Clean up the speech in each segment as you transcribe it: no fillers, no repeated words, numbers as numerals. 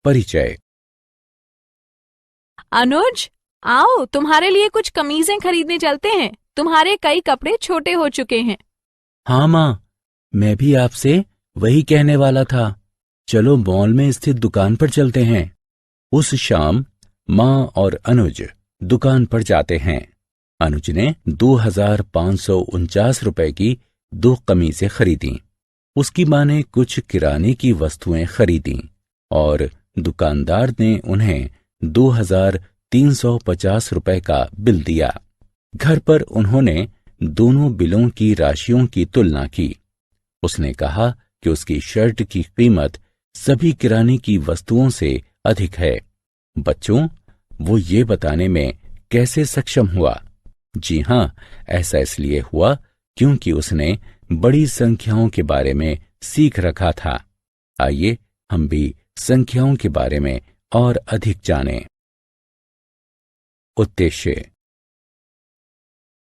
परिचय। अनुज, आओ तुम्हारे लिए कुछ कमीजें खरीदने चलते हैं। तुम्हारे कई कपड़े छोटे हो चुके हैं। हाँ माँ, मैं भी आपसे वही कहने वाला था। चलो मॉल में स्थित दुकान पर चलते हैं। उस शाम माँ और अनुज दुकान पर जाते हैं। अनुज ने 2549 रुपए की 2 कमीजें खरीदी। उसकी माँ ने कुछ किराने की वस्तुएं खरीदी और दुकानदार ने उन्हें 2350 रुपए का बिल दिया। घर पर उन्होंने दोनों बिलों की राशियों की तुलना की। उसने कहा कि उसकी शर्ट की कीमत सभी किराने की वस्तुओं से अधिक है। बच्चों, वो ये बताने में कैसे सक्षम हुआ? जी हाँ, ऐसा इसलिए हुआ क्योंकि उसने बड़ी संख्याओं के बारे में सीख रखा था। आइए हम भी संख्याओं के बारे में और अधिक जानें। उद्देश्य।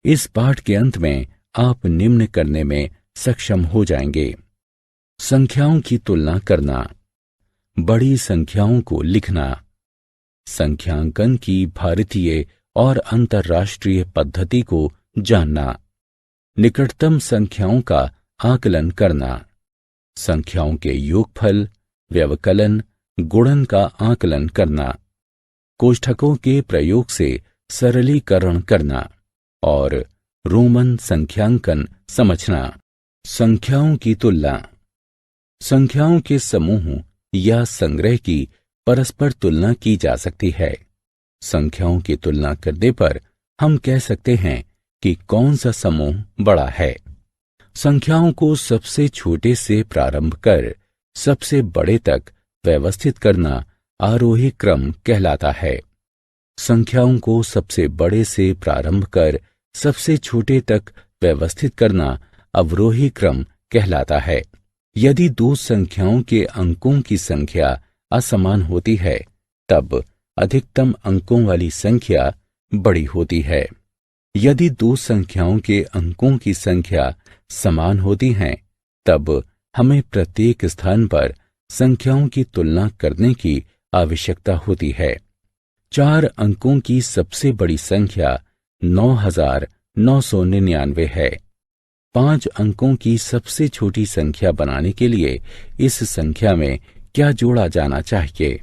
इस पाठ के अंत में आप निम्न करने में सक्षम हो जाएंगे: संख्याओं की तुलना करना, बड़ी संख्याओं को लिखना, संख्यांकन की भारतीय और अंतर्राष्ट्रीय पद्धति को जानना, निकटतम संख्याओं का आकलन करना, संख्याओं के योगफल, व्यवकलन, गुणन का आकलन करना, कोष्ठकों के प्रयोग से सरलीकरण करना और रोमन संख्यांकन समझना। संख्याओं की तुलना। संख्याओं के समूह या संग्रह की परस्पर तुलना की जा सकती है। संख्याओं की तुलना करने पर हम कह सकते हैं कि कौन सा समूह बड़ा है। संख्याओं को सबसे छोटे से प्रारंभ कर सबसे बड़े तक व्यवस्थित करना आरोही क्रम कहलाता है। संख्याओं को सबसे बड़े से प्रारंभ कर सबसे छोटे तक व्यवस्थित करना अवरोही क्रम कहलाता है। यदि दो संख्याओं के अंकों की संख्या असमान होती है, तब अधिकतम अंकों वाली संख्या बड़ी होती है। यदि दो संख्याओं के अंकों की संख्या समान होती हैं, तब हमें प्रत्येक स्थान पर संख्याओं की तुलना करने की आवश्यकता होती है। 4 अंकों की सबसे बड़ी संख्या 9999 है। 5 अंकों की सबसे छोटी संख्या बनाने के लिए इस संख्या में क्या जोड़ा जाना चाहिए?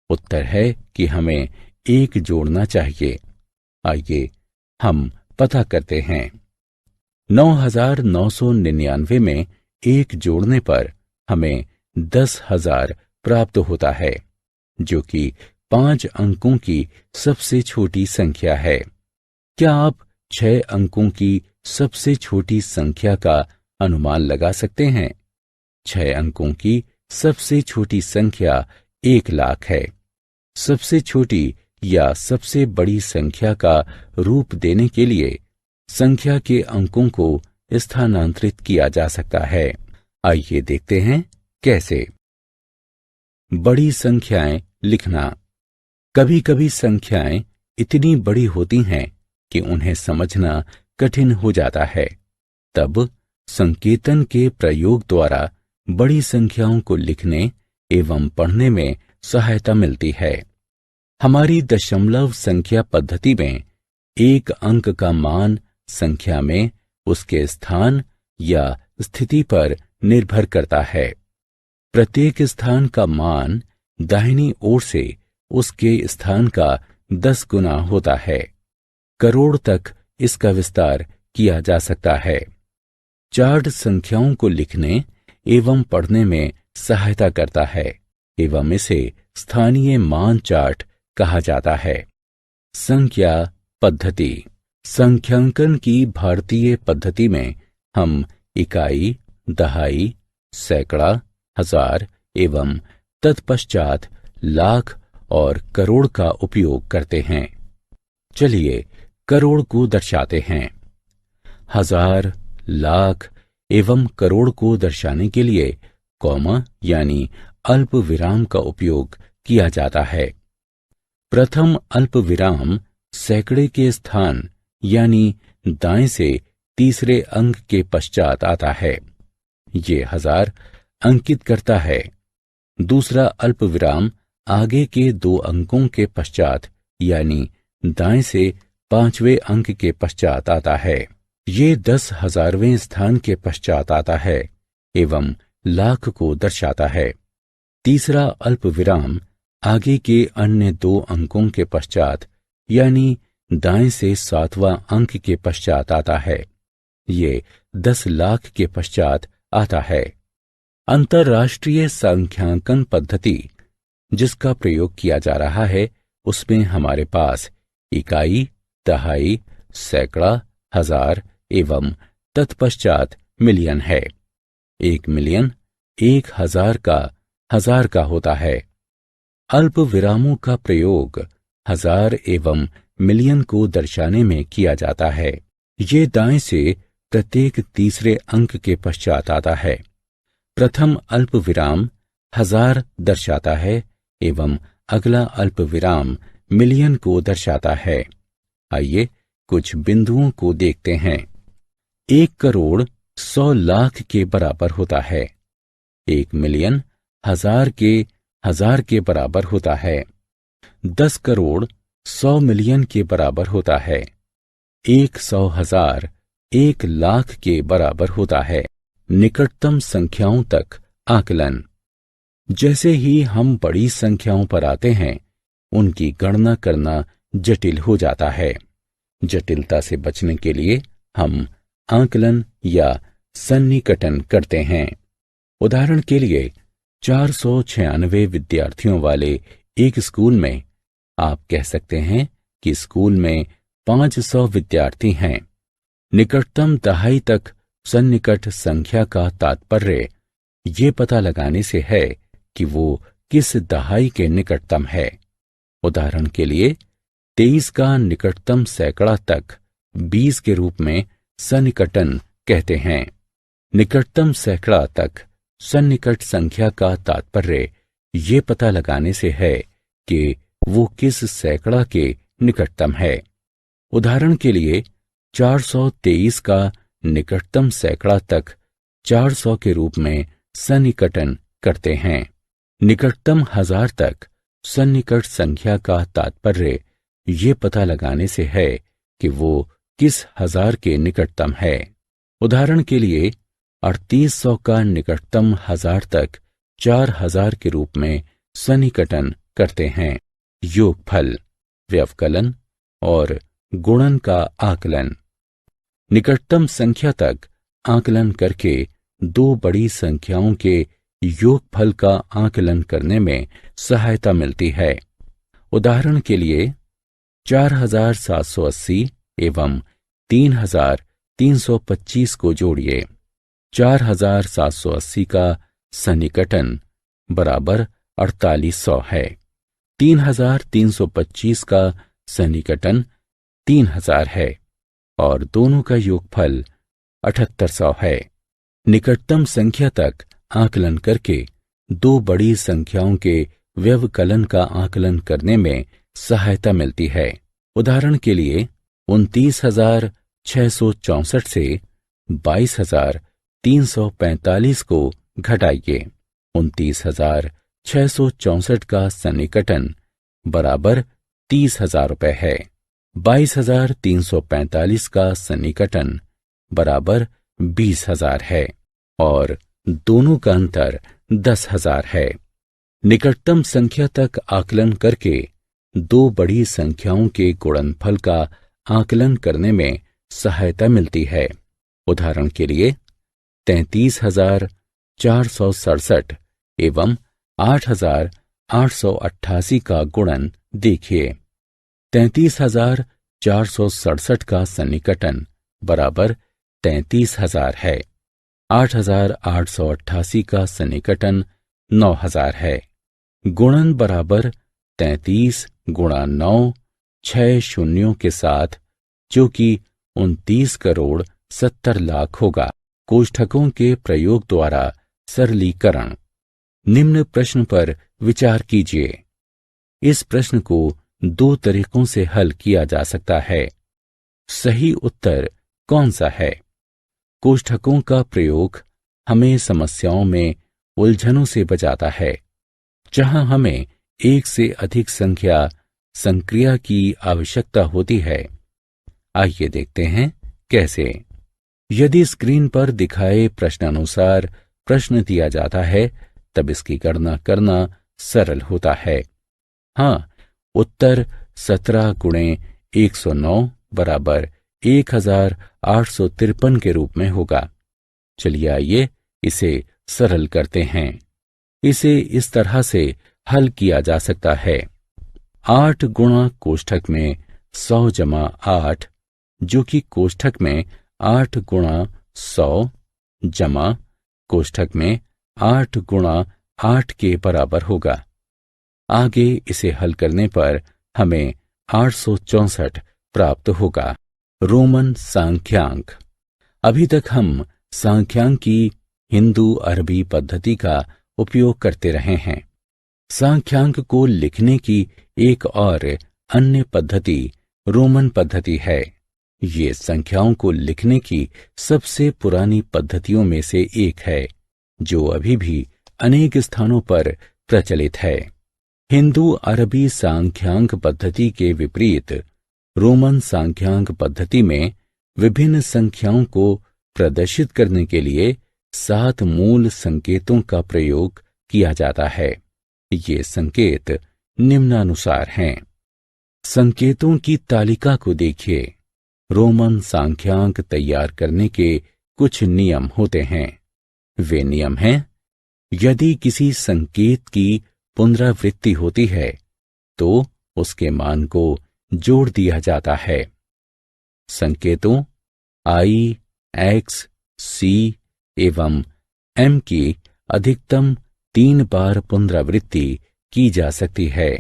उत्तर है कि हमें 1 जोड़ना चाहिए। आइए हम पता करते हैं। 9999 में 1 जोड़ने पर हमें 10,000 प्राप्त होता है, जो कि 5 अंकों की सबसे छोटी संख्या है। क्या आप 6 अंकों की सबसे छोटी संख्या का अनुमान लगा सकते हैं? 6 अंकों की सबसे छोटी संख्या 1 लाख है। सबसे छोटी या सबसे बड़ी संख्या का रूप देने के लिए संख्या के अंकों को स्थानांतरित किया जा सकता है। आइए देखते हैं कैसे। बड़ी संख्याएं लिखना। कभी कभी संख्याएं इतनी बड़ी होती हैं कि उन्हें समझना कठिन हो जाता है। तब संकेतन के प्रयोग द्वारा बड़ी संख्याओं को लिखने एवं पढ़ने में सहायता मिलती है। हमारी दशमलव संख्या पद्धति में 1 अंक का मान संख्या में उसके स्थान या स्थिति पर निर्भर करता है। प्रत्येक स्थान का मान दाहिनी ओर से उसके स्थान का 10 गुना होता है। करोड़ तक इसका विस्तार किया जा सकता है। चार्ट संख्याओं को लिखने एवं पढ़ने में सहायता करता है एवं इसे स्थानीय मान चार्ट कहा जाता है। संख्या पद्धति। संख्यांकन की भारतीय पद्धति में हम इकाई, दहाई, सैकड़ा, हजार एवं तत्पश्चात लाख और करोड़ का उपयोग करते हैं। चलिए करोड़ को दर्शाते हैं। हजार, लाख एवं करोड़ को दर्शाने के लिए कॉमा यानी अल्प विराम का उपयोग किया जाता है। प्रथम अल्प विराम सैकड़े के स्थान यानी दाएं से तीसरे अंक के पश्चात आता है। ये हजार अंकित करता है। दूसरा अल्प विराम आगे के 2 अंकों के पश्चात यानी दाएं से 5वें अंक के पश्चात आता है। ये 10,000वें स्थान के पश्चात आता है एवं लाख को दर्शाता है। तीसरा अल्प विराम आगे के अन्य 2 अंकों के पश्चात यानी दाएं से 7वां अंक के पश्चात आता है। ये 10 लाख के पश्चात आता है। अंतर्राष्ट्रीय संख्यांकन पद्धति जिसका प्रयोग किया जा रहा है उसमें हमारे पास इकाई, दहाई, सैकड़ा, हजार एवं तत्पश्चात मिलियन है। 1 मिलियन 1,000 का होता है। अल्प विरामों का प्रयोग हजार एवं मिलियन को दर्शाने में किया जाता है। ये दाएं से प्रत्येक तीसरे अंक के पश्चात आता है। प्रथम अल्प विराम 1000 दर्शाता है एवं अगला अल्प विराम मिलियन को दर्शाता है। आइए कुछ बिंदुओं को देखते हैं। 1 करोड़ 100 लाख के बराबर होता है। 1 मिलियन 1000 के बराबर होता है। 10 करोड़ 100 मिलियन के बराबर होता है। 100,000 1 लाख के बराबर होता है। निकटतम संख्याओं तक आकलन। जैसे ही हम बड़ी संख्याओं पर आते हैं उनकी गणना करना जटिल हो जाता है। जटिलता से बचने के लिए हम आकलन या सन्निकटन करते हैं। उदाहरण के लिए 496 विद्यार्थियों वाले एक स्कूल में आप कह सकते हैं कि स्कूल में 500 विद्यार्थी हैं। निकटतम दहाई तक सन्निकट संख्या का तात्पर्य ये पता लगाने से है कि वो किस दहाई के निकटतम है। उदाहरण के लिए 23 का निकटतम सैकड़ा तक 20 के रूप में सन्निकटन कहते हैं। निकटतम सैकड़ा तक सन्निकट संख्या का तात्पर्य ये पता लगाने से है कि वो किस सैकड़ा के निकटतम है। उदाहरण के लिए 423 का निकटतम सैकड़ा तक 400 के रूप में सन्निकटन करते हैं। निकटतम 1000 तक सन्निकट संख्या का तात्पर्य ये पता लगाने से है कि वो किस 1000 के निकटतम है। उदाहरण के लिए 3800 का निकटतम 1000 तक 4000 के रूप में सन्निकटन करते हैं। योगफल, व्यवकलन और गुणन का आकलन। निकटतम संख्या तक आकलन करके 2 बड़ी संख्याओं के योगफल का आकलन करने में सहायता मिलती है। उदाहरण के लिए 4780 एवं 3325 को जोड़िए। 4780 का सन्निकटन बराबर 4800 है। 3325 का सन्निकटन 3000 है और दोनों का योगफल 7800 है। निकटतम संख्या तक आकलन करके 2 बड़ी संख्याओं के व्यवकलन का आकलन करने में सहायता मिलती है। उदाहरण के लिए 29,664 से 22,345 को घटाइए। 29,664 का सन्निकटन बराबर 30,000 रुपये है। 22,345 का सन्निकटन बराबर 20,000 है और दोनों का अंतर 10,000 है। निकटतम संख्या तक आकलन करके 2 बड़ी संख्याओं के गुणनफल का आकलन करने में सहायता मिलती है। उदाहरण के लिए 33,467 एवं 8,888 का गुणन देखिए। 33,467 का सन्निकटन बराबर 33,000 है। 8,888 का सन्निकटन 9,000 है। गुणन बराबर 33 गुणा 9 6 शून्यों के साथ, जो कि 29 करोड़ 70 लाख होगा। कोष्ठकों के प्रयोग द्वारा सरलीकरण। निम्न प्रश्न पर विचार कीजिए। इस प्रश्न को 2 तरीकों से हल किया जा सकता है। सही उत्तर कौन सा है? कोष्ठकों का प्रयोग हमें समस्याओं में उलझनों से बचाता है। जहां हमें एक से अधिक संख्या संक्रिया की आवश्यकता होती है। आइए देखते हैं कैसे। यदि स्क्रीन पर दिखाए प्रश्नानुसार प्रश्न दिया जाता है तब इसकी गणना करना सरल होता है। हाँ, उत्तर 17 गुणे 109 बराबर 1853 के रूप में होगा। चलिए आइए इसे सरल करते हैं। इसे इस तरह से हल किया जा सकता है। 8 गुणा कोष्ठक में 100 जमा 8 जो कि कोष्ठक में 8 गुणा 100 जमा कोष्ठक में 8 गुणा 8 के बराबर होगा। आगे इसे हल करने पर हमें 864 प्राप्त होगा। रोमन सांख्यांक। अभी तक हम सांख्यांक की हिंदू अरबी पद्धति का उपयोग करते रहे हैं। सांख्यांक को लिखने की एक और अन्य पद्धति रोमन पद्धति है। ये संख्याओं को लिखने की सबसे पुरानी पद्धतियों में से एक है, जो अभी भी अनेक स्थानों पर प्रचलित है। हिंदू अरबी सांख्यांक पद्धति के विपरीत रोमन सांख्यांक पद्धति में विभिन्न संख्याओं को प्रदर्शित करने के लिए 7 मूल संकेतों का प्रयोग किया जाता है। ये संकेत निम्नानुसार हैं। संकेतों की तालिका को देखिए। रोमन सांख्यांक तैयार करने के कुछ नियम होते हैं। वे नियम हैं, यदि किसी संकेत की पुनरावृत्ति होती है तो उसके मान को जोड़ दिया जाता है। संकेतों I, X, C एवं M की अधिकतम 3 बार पुनरावृत्ति की जा सकती है।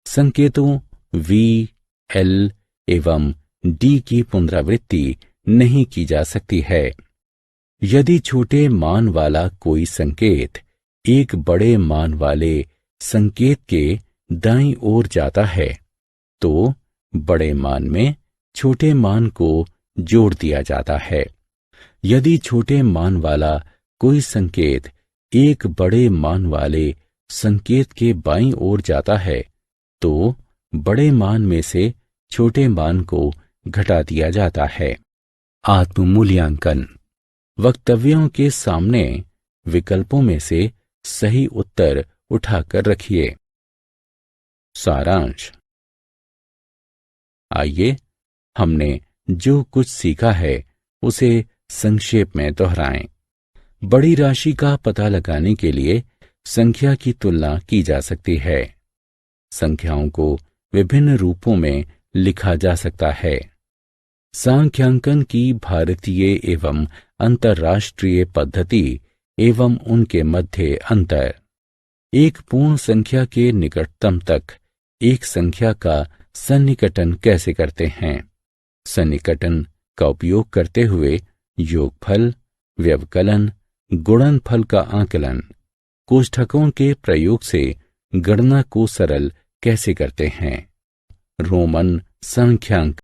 संकेतों V, L एवं D की पुनरावृत्ति नहीं की जा सकती है। यदि छोटे मान वाला कोई संकेत एक बड़े मान वाले संकेत के दाईं ओर जाता है तो बड़े मान में छोटे मान को जोड़ दिया जाता है। यदि छोटे मान वाला कोई संकेत एक बड़े मान वाले संकेत के बाईं ओर जाता है तो बड़े मान में से छोटे मान को घटा दिया जाता है। आत्ममूल्यांकन। वक्तव्यों के सामने विकल्पों में से सही उत्तर उठाकर रखिए। सारांश। आइए हमने जो कुछ सीखा है उसे संक्षेप में दोहराएं। बड़ी राशि का पता लगाने के लिए संख्या की तुलना की जा सकती है। संख्याओं को विभिन्न रूपों में लिखा जा सकता है। सांख्यांकन की भारतीय एवं अंतर्राष्ट्रीय पद्धति एवं उनके मध्य अंतर। एक पूर्ण संख्या के निकटतम तक एक संख्या का सन्निकटन कैसे करते हैं। सन्निकटन का उपयोग करते हुए योगफल, व्यवकलन, गुणनफल का आकलन, कोष्ठकों के प्रयोग से गणना को सरल कैसे करते हैं। रोमन सांख्यांक।